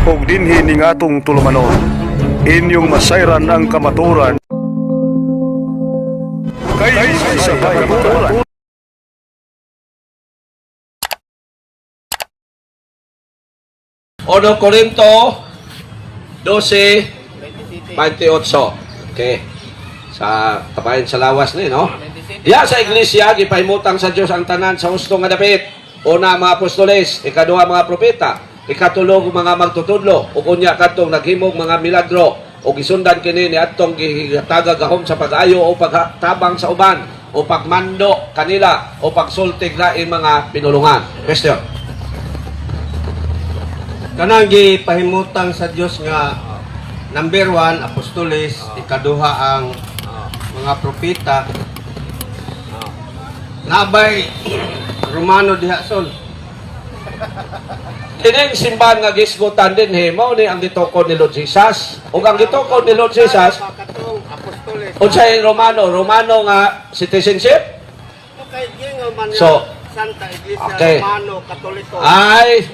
og dinhi ning atong tulumanon. Inyong masayran ang kamaturan kay sa kamaturan. Ono Corinto 12:28. Okay. Sa kabayan sa lawas ni, no? Ya sa iglesia gipahimutang sa Dios ang tanan sa husto nga dapit. Una mga apostoles, ikaduha mga propeta, ikatulog mga magtutudlo, ug unya kadtong naghimog mga milagro, ug gisundan kini ni adtong gihatagag gahom sa pag-ayo o pagtabang sa uban, o pagmando kanila o pagsultig lain mga pinulungan. Question. Kanang gipahimutang sa Dios nga number 1 apostoles, ikaduha ang mga propeta. Nabay Romano diha son. Kining simbahan nga gisgutan din mao ni ang gitukod ni Lord Jesus. Ug ang gitukod ni Lord Jesus unsay Romano nga citizenship. So, Santa Iglesia okay. Romano Katoliko. Ay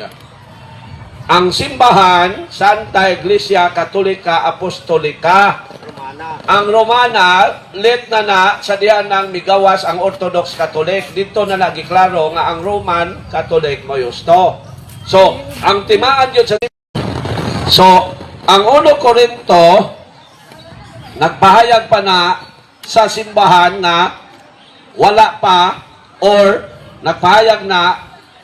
ang simbahan Santa Iglesia Katolika Apostolika. Romana. Ang Romana let na sa diyan nang migawas ang Orthodox Catholic. Dito na nagiklaro nga ang Roman Catholic mo yusto. So, ang timaan yun sa ang 1 Corinto nagpahayag pa na sa simbahan na wala pa or nagpahayag na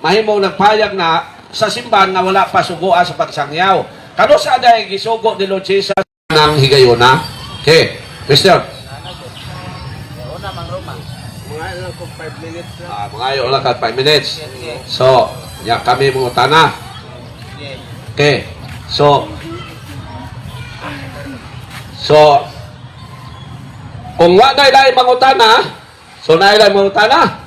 mahimong nagpahayag na sa simbahan na wala pa suguan sa pagsangyaw. Kano sa aday gisugo ni Lord Jesus ng higayuna? Okay, Mr. Mga ilang kong 5 minutes lang. Mga ayo lang 5 minutes. So, ya kami mga tanah. Okay. So kung wa na ilay mangutana, so na ilay mangutana.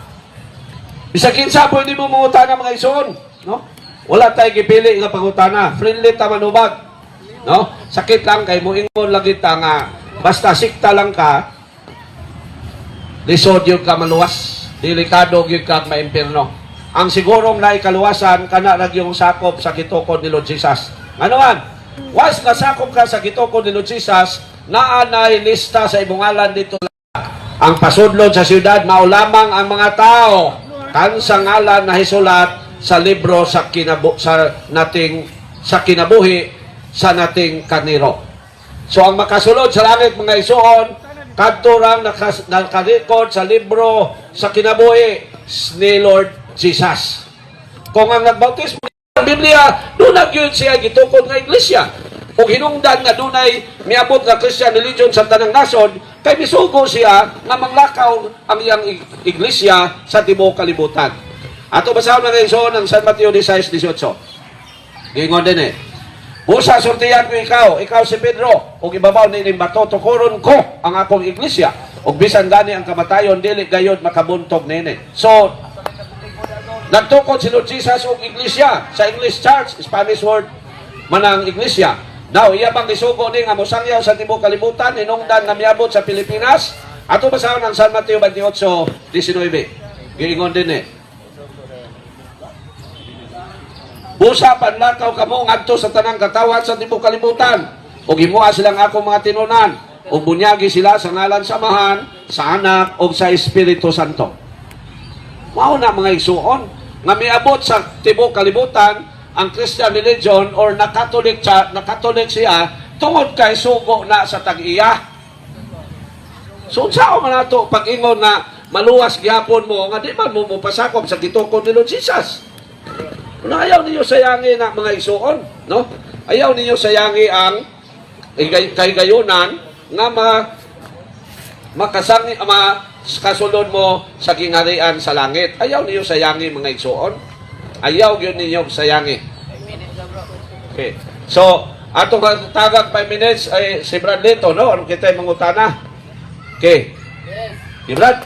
Bisa kinsa po hindi mo mangutana mga ison, no? Wala tayo gipili nga pangutana. Friendly ta manubag. No? Sakit lang kay mo ingon lagi ta nga basta sikta lang ka, lisod yung ka maluwas. Delikado yung ka maimpirno. Ang sigurong na ikaluwasan, kana rag yung sakop sa gitukod ni Lord Jesus. Ano man? Was nasakop ka sa gitukod ni Lord Jesus, naa na lista sa ibungalan dito lang. Ang pasudlod sa siyudad, maulamang ang mga tao. Kan sa ngalan na hisulat sa libro sa kinabuhi sa nating kaniro. So ang makasulod sa langit mga isuon, kadturang nakarecord sa libro sa kinabuhi ni Lord Jesus. Kung ang nagbautismo sa Biblia, doon nagyun siya gitukod nga iglesia. Kung hinungdan nga dunay miabot nga Christian religion sa tanang nason, kay misugo siya nga manglakaw ang iyang iglesia sa tibuok kalibutan. Ato basahon na ngayon ng San Mateo 16:18. Gingon din Busa sultihan ko ikaw si Pedro, ug ibabaw ni ining bato tukuron ko ang akong iglesia, ug bisan gani ang kamatayon dili gayud makabuntog nini. So nagtukod si Lord Jesus og iglesia sa English church, Spanish word manang iglesia. Now iya bang isugo ni nga mosangyaw sa tibuok kalibutan hinungdan nga miabot sa Pilipinas? Ato basahon ng San Mateo 28:19. Giingon din Busa panlakaw kamo ngadto sa tanang katawhan sa tibuok kalibutan. Ug himuha silang akong mga tinunan. Ug bunyagi sila sa ngalan samahan, sa Anak ug sa Espiritu Santo. Mao na mga igsuon nga miabot sa tibuok kalibutan ang Christian religion or na Catholic siya tungod kay sugo na sa tag-iya. So sao man nato pag-ingon na maluwas gihapon mo nga di man mo pasakop sa gitukod ni Lord Jesus. Kung ayaw ninyo sayangi na mga isuon, no? Ayaw ninyo sayangi ang kaygayonan nga makasulod mo sa kingharian sa langit. Ayaw ninyo sayangi mga isuon. Ayaw yun ninyo sayangi. Okay. So, atong tagag 5 minutes ay si Brad Lito, no? Ano kita yung mangutana? Okay. Si Brad?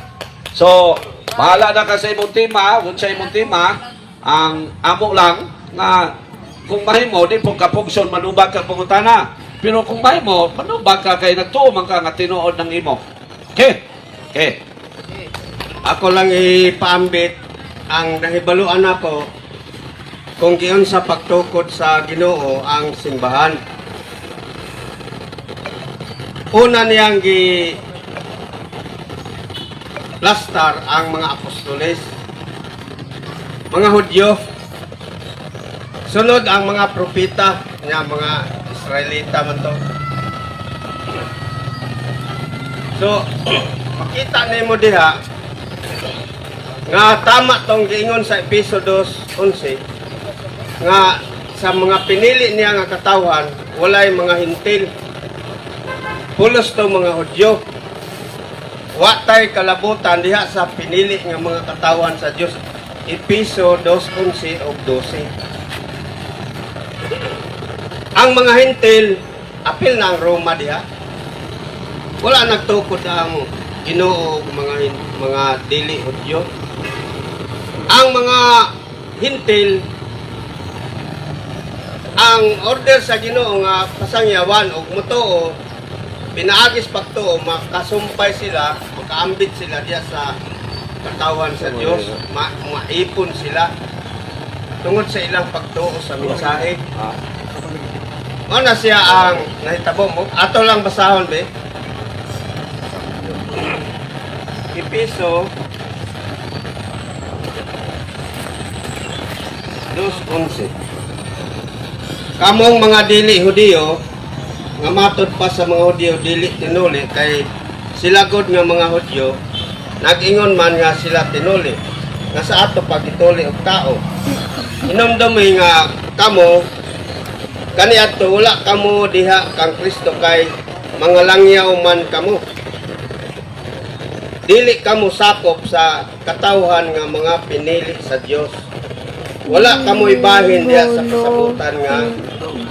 So, bahala na ka sa imong tema, kung sa imong tema, ang amo lang nga kung mahimo di po kapugson manubag ka pangutana, pero kung mahimo manubag ka kay nagtuo man ka nga tinuod ng imo. Okay? Okay. Ako lang ipaambit ang nahibaluan ako kung giyon sa pagtukod sa Ginoo ang simbahan. Una niyang lastar ang mga apostoles, mga Hudyo. Sunod ang mga propeta, nga mga Israelita man to. So, makita nimo diha nga tama tong giingon sa Episodo 11 nga sa mga pinili niya nga katawhan walay mga hintil, pulos to mga Hudyo. Wa tay kalabutan diha sa pinili nga mga katawhan sa Dios. Episodo 11 o 12. Ang mga hintil apil na ang Roma diha. Wala nagtukod ang Ginoo mga dili Hudyo. Ang mga hintil, ang order sa Ginoo nga pasangyawan og mutuo, pinaagis pagtuo, makasumpay sila, makaambit sila diya sa katawan sa Dios, maipon sila tungod sa ilang pagtuo sa mensahe. Ano siya ang nahitabo mo? Ato lang basahon be. Episo 2:11. Kamong mga dili Hudiyo nga matod pa sa mga Hudiyo dili tinuli kay sila gud nga mga Hudyo nag-ingon man nga sila tinuli nga sa ato pagituli og tao. Inomdomi nga kamo kaniadto wala kamo diha kang Kristo kay mga langyaw man kamo. Dili kamo sakop sa katawhan nga mga pinili sa Dios. Wala kamo ibahin diha sa kasabutan nga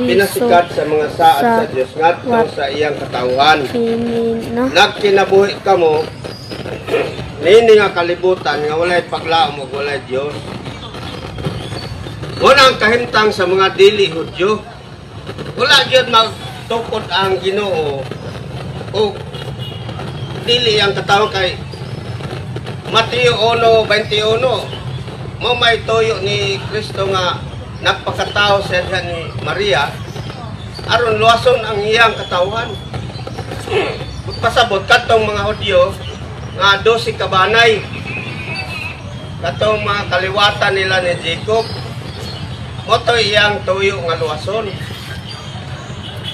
pinasikat sa mga saad sa Dios ngadto sa iyang katawhan. Nagkinabuhi kamo nini nga kalibutan nga walay paglaom ug walay Dios. Wala ang kahimtang sa mga dili Hudyo. Wala gyud magtukod ang Ginoo o dili ang katawhan kay Mateo 1:21 mo may toyo ni Kristo nga nagpakatao sa diha ni Maria aron luwason ang iyang katawhan. Pasabot katong mga Hudyo nga 12 kabanay katong mga kaliwatan nila ni Jacob mo to iyang toyo nga luwason.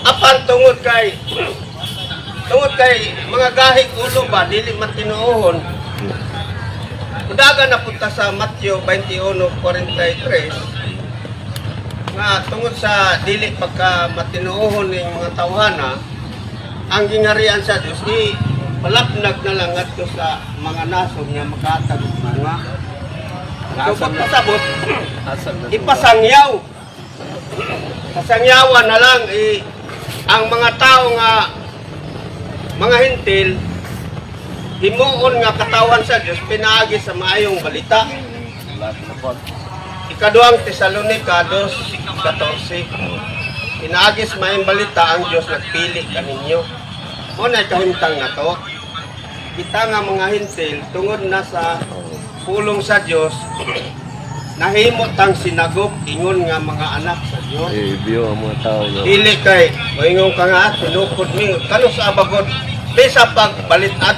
Apan tungod kay mga gahig ulo ba dili matinuohon. Kudaga na punta sa Mateo 21:43 nga tungod sa dili pagka matinuohon ning mga tawhana ang gingarian sa Dios di palapnag na lang ngadto sa mga nasod nga makatag og bunga. So pagpasabot ipasangyaw. Pasangyawan na lang ang mga tao nga mga hintil himuon nga katawan sa Dios pinaagi sa maayong balita. Ikaduhang Tesalonica 2:14. Pinaagi sa maayong balita ang Dios nagpili kaninyo. Mo na kahimtang na to. Kita nga mga hintil tungod na sa pulong sa Dios nahimot ang sinagop ingon nga mga anak sa Dios. Ibiyo ang mga tao. Dili kay moingon ka nga tinukod mi kano sa abagod bisa pag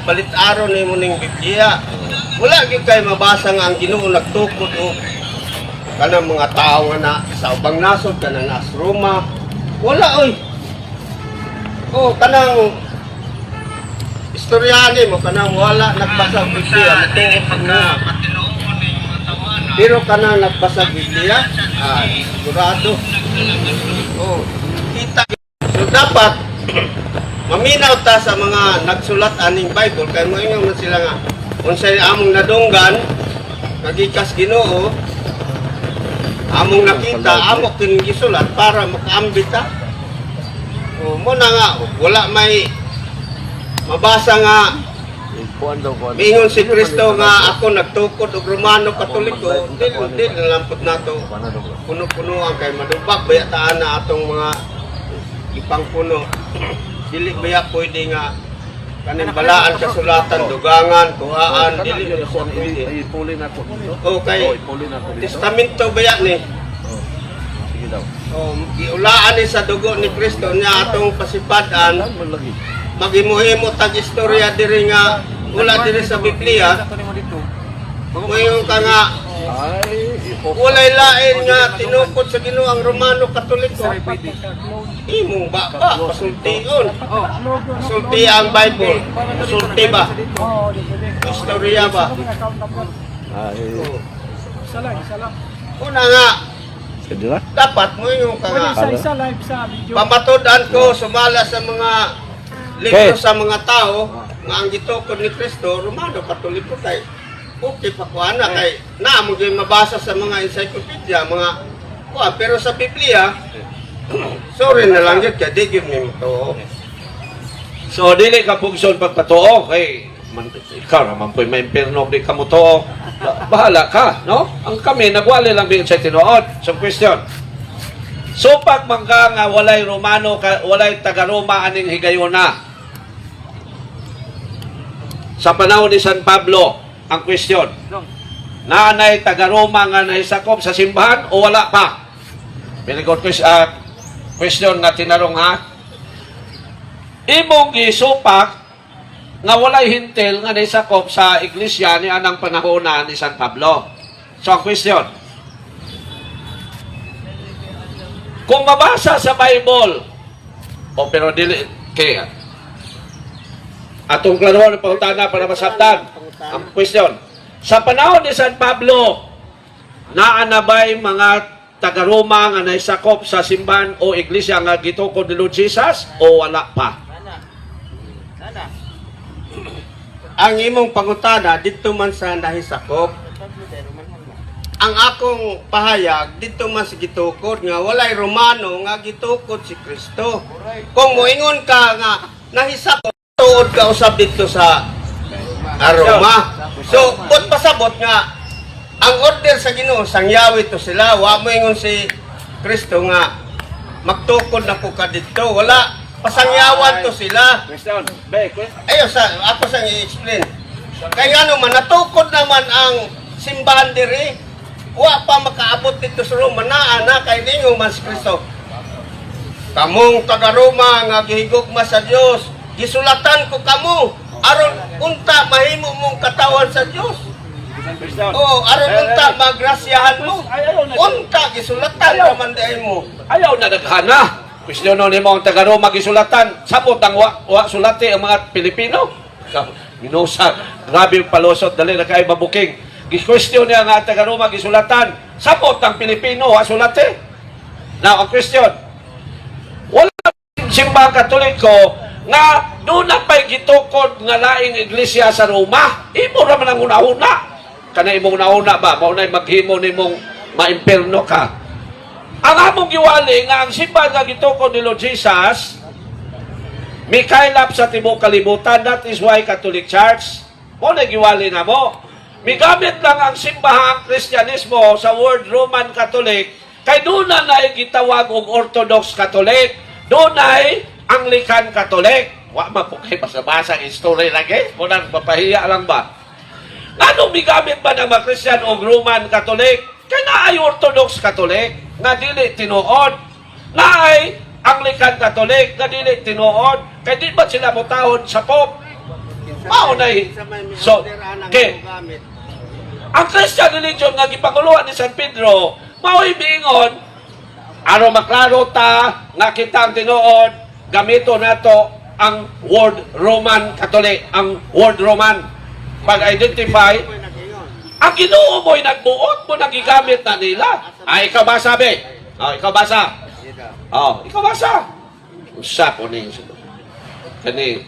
balit-aron nimo ning Biblia. Wala gyud kay mabasa nga ang Ginoo nagtukod o kanang mga tao nga na sa ubang nasod kanang nas Roma. Wala oy. O kanang istoryane mo kanang wala nagbasa og Biblia matuod na. Pero kanang nagbasa og Biblia, sigurado. Oh, kita. So dapat maminaw ta sa mga nagsulat aning Bible kay moingon man sila nga unsay among nadunggan kagikas Ginoo among nakita amo kining gisulat para makaambit ta. O mo na nga wala may mabasa nga mingon si Kristo nga ako nagtukod og Romano Katoliko dili lampot nato puno-puno ang kay madubak bayataan na atong mga ipangpuno. Dili baya pwede nga kanin balaan kasulatan dugangan kuhaan dili na siya pwede. Ipulin ako dito. O kay testamento baya ni giulaan ni sa dugo ni Kristo niya atong pasipadan magimuhimo tag istorya diri nga wala diri sa Biblia. Mayon ka nga walay lain nga tinukod sa Ginoo ang Romano Katoliko. Imong baba pasultion. Sulti ang Bible. Sulti ba? Istorya ba? Una nga, dapat mo yung ka nga. Pamatudan ko, sumala sa mga libro sa mga tao, nga ang gitukod ni Kristo, Romano Katoliko kay okay pa ko ana kay na mo gyud mabasa sa mga encyclopedia, mga pero sa Biblia, sorry na lang yun, kaya di gyud mo to. So, dili ka pugson pagpatuo kay ikaw naman po'y may impirno di ka mo to. Bahala ka, no? Ang kami, nagwali lang din sa tinuod. So, question. So, pag mangka nga walay Romano, walay taga-Roma aning higayuna, sa panahon ni San Pablo, ang question, naanay taga-Roma nga nahisakop sa simbahan o wala pa? Very good question nga tinarong ha. Imong gisupak nga walay hintel nga naisakop sa iglesia ni anang panahon ni San Pablo. So, ang question, kung mabasa sa Bible, pero dili, kaya, atong klaroon ng pangutana para masabtan, ang question, sa panahon ni San Pablo, naanabay mga taga-Roma nga naisakop sa simbahan o iglesia nga gitukod ni Lord Jesus o wala pa? Ang imong pangutana dito man sa nahisakop. Ang akong pahayag dito man sa gitukod nga walay Romano nga gitukod si Kristo. Kung moingon ka nga nahisakop tuod ka usab dito sa Roma. So, but pasabot nga ang order sa Ginoo sangyawi to sila, wa moingon si Kristo nga magtukod na ko ka dito. Wala, pasangyawan to sila. Ayo ako sa i-explain. Kaya ano man natukod naman ang simbahan diri. Wa pa makaabot dito sa Roma na kay ninyo man si Kristo. Kamong taga-Roma nga gihigugma sa Dios, gisulatan ko kamo aron unta mahimo mong katawan sa Dios. Aron unta magrasyahan mo. Unta gisulatan naman dai mo. Ayaw na daghana. Questiono ni mo ang taga-Roma gisulatan. Sapot ang wa sulati ang mga Pilipino. Minusa, grabe yung palusot, dali na kayo mabuking. Gi-question niya nga taga-Roma gisulatan. Sapot ang Pilipino, wa sulati. Now, ang question, wala simbang Katoliko nga doon na pa'y gitukod nga laing iglesia sa Roma. Imo naman ang una-una. Kana imong una-una ba? Maunay maghimo ni mong maimperno ka. Ang among giwali nga ang simbahan nga gitukod ni Lord Jesus, may kailap sa tibok kalibutan. That is why Catholic Church, mo na giwali na mo. May gamit lang ang simbahang Kristyanismo sa word Roman Catholic, kay doon na gitawag og Orthodox Catholic, doon ay Anglican Catholic. Wa mapukay basa-basa ang history lagi. Munang papahiya lang ba? Anong may gamit ba ng mga Christian og Roman Catholic? Kaya na ay Orthodox Catholic na dili tinuod, na ay Anglican Catholic na dili tinuod, kaya di ba sila mutahon sa Pope? Maunay. So, okay. Ang Christian religion nga gipanguluhan ni San Pedro, mao'y biingon, aron maklaro ta nga kita ang tinuod, gamito nato ang word Roman Catholic, ang word Roman. Pag-identify, ang Ginoo mo'y nagbuot mo, nagigamit na nila. Ay, ikaw ba sabi? Ikaw basa. Ikaw basa. Usa po ni kani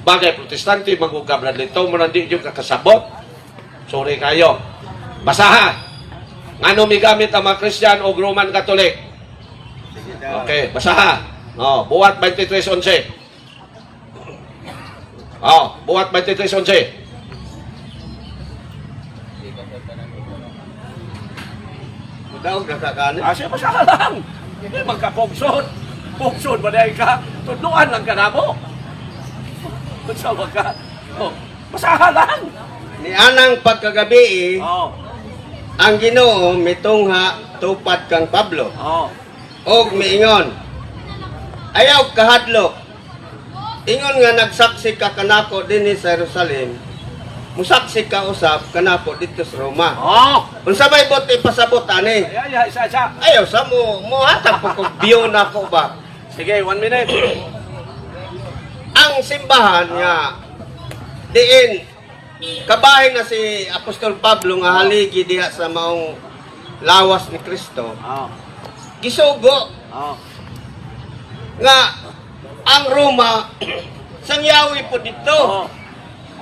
bagay protestante magugabran dito mo nandi yung kakasabot. Sorry kayo. Basaha. Ngano mi gamit ang mga Christian o Roman Catholic? Okay, basaha. Buhat 23:11. Buhat 23:11. Daw kakagana. Siya basaha lang. Hindi magkapogsod. Pogsod ba dahil ka? Tudluan lang ka na mo. Basawa ka. Basaha lang. Ni anang pagkagabi ang Ginoo mitungha tupad kang Pablo. og miingon, ayaw kahadlok. Ingon nga nagsaksi ka kanako dinhi sa Jerusalem, musaksi ka usab kanako dito sa Roma. Unsa may bote pasabot ani? Isa. Ayaw sa mo hatag po kog biyo na ko ba. Sige, 1 minute. Ang simbahan nga diin kabahin na si Apostol Pablo nga haligi diha sa maong lawas ni Kristo. Gisugo nga ang Roma sangyawi po dito.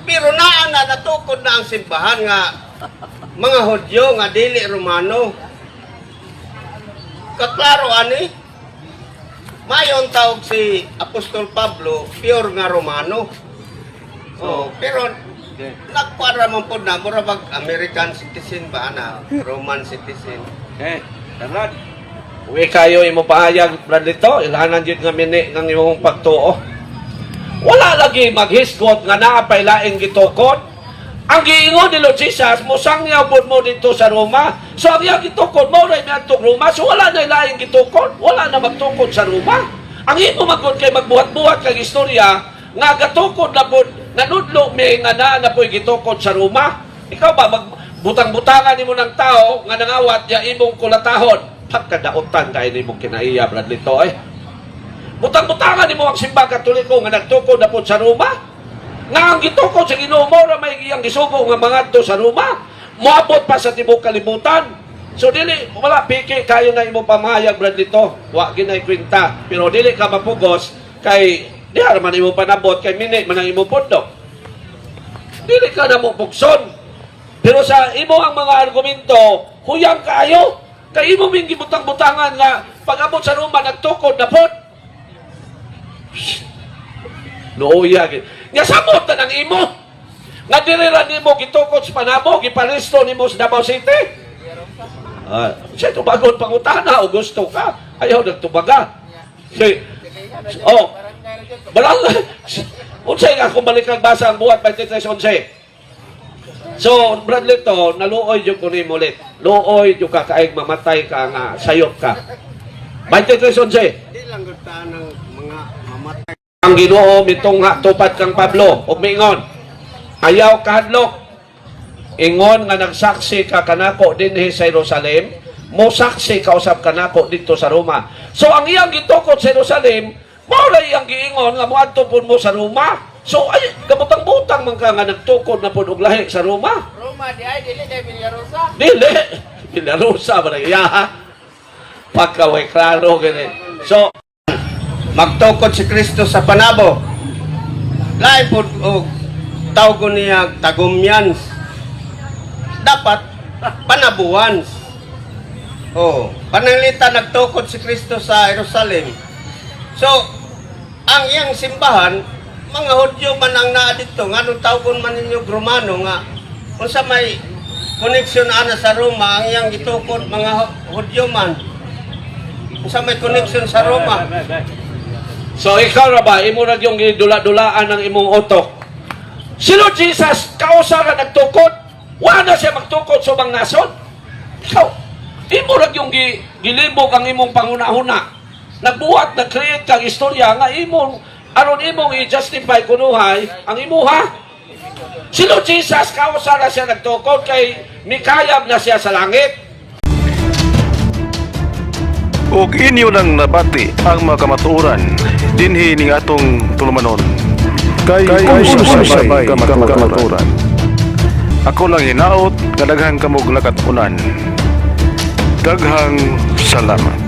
Pero naa na natukod na ang simbahan nga mga Hudyo nga dili Romano. Kaklaro ani, mayon tawag si Apostol Pablo pure nga Romano. Pero nagpara man po na mura bag American citizen ba na Roman citizen. Tanad. Uwi kayo imo paayag brad dito, ilahanan jud nga mini ng imong pagtuo. Wala lagi maghisgot nga naa pay laing gitukod. Ang giingon ni Lord Jesus, musangyaw pud mo dito sa Roma. So ang iyang gitukod mo ray miadtong Roma, so wala na laing gitukod, wala na magtukod sa Roma. Ang imo magkon kay magbuhat-buhat kag istorya nga gatukod na pud nanudlo mi nga na po'y gitukod sa Roma. Ikaw ba magbutang-butangan nimo ng tao nga nangawat ya imong kulatahon? Pagkadautan kay nimo kinaiya brad dito butang-butangan nimo ang simbang Katoliko nga nagtukod na pud sa Roma. Nga ang gitukod sa Ginoo mo ra may iyang gisugo nga mangadto sa Roma. Moabot pa sa tibuok kalibutan. So dili wala piki kayo na imong pamahayag brad dito. Wa ginay kwenta. Pero dili ka mapugos kay di man imo panabot kay mini man ang imo pundok. Dili ka na mo pugson. Pero sa imo ang mga argumento, huyang kayo. Kay imo ming gibutang-butangan nga pag-abot sa Roma nagtukod na pod. Luoya gid. Nga samot na ng imo. Nga diri ra nimo gitukod sa Panabo, giparesto nimo sa Davao City. Siya tubagon pangutana o gusto ka. Ayaw nagtubaga. Barangay. Unsay nga kung balik kang basa ang buhat 23:11. So, Bradley to, naluoy yung kunin mo ulit. Luoy yung kakaig mamatay ka nga, sayop ka. 23:11. Di lang gusta ng mga mamatay. Ang Ginoo mitong nga tupad kang Pablo, ug miingon, ayaw kahadlok. Ingon nga nagsaksi ka kanako dinhi sa Jerusalem, mo saksi ka usab kanako dito sa Roma. So ang iyang gitukod sa Jerusalem, mao ra iyang giingon nga moadto pud mo sa Roma. So ay kabutang-butang man ka nga nagtukod na pud og lahi sa Roma. Roma di ay dili kay Villarosa. Dili. Villarosa ba na iya? Pagkaway klaro gani. So Magtukod si Kristo sa Panabo. Lain po og tawag niya tagumyans. Dapat panabuans. Pananglitan nagtukod si Kristo sa Jerusalem. So, ang iyang simbahan, mga Hudyo man ang naa dito, nga nung tawagon man ninyo Romano nga, kung sa may koneksyon ana sa Roma, ang iyang gitukod mga Hudyo man. Kung sa may koneksyon sa Roma. So ikaw ra ba imo ra yung gidula-dulaan ng imong utok? Si Lord Jesus kausa ra nagtukod, wa na siya magtukod sa ubang nason. Ikaw imo ra yung gilibog ang imong panguna-una. Nagbuhat, nag-create kang istorya nga imong aron imong i-justify kunuhay ang imuha. Si Lord Jesus kausa ra siya nagtukod kay mikayab na siya sa langit. ug inyo nang nabati ang mga kamatuoran dinhi ning atong tulumanon kay sabay kamatuoran. Ako lang hinaot nga daghang kamog nakatunan. Daghang salamat.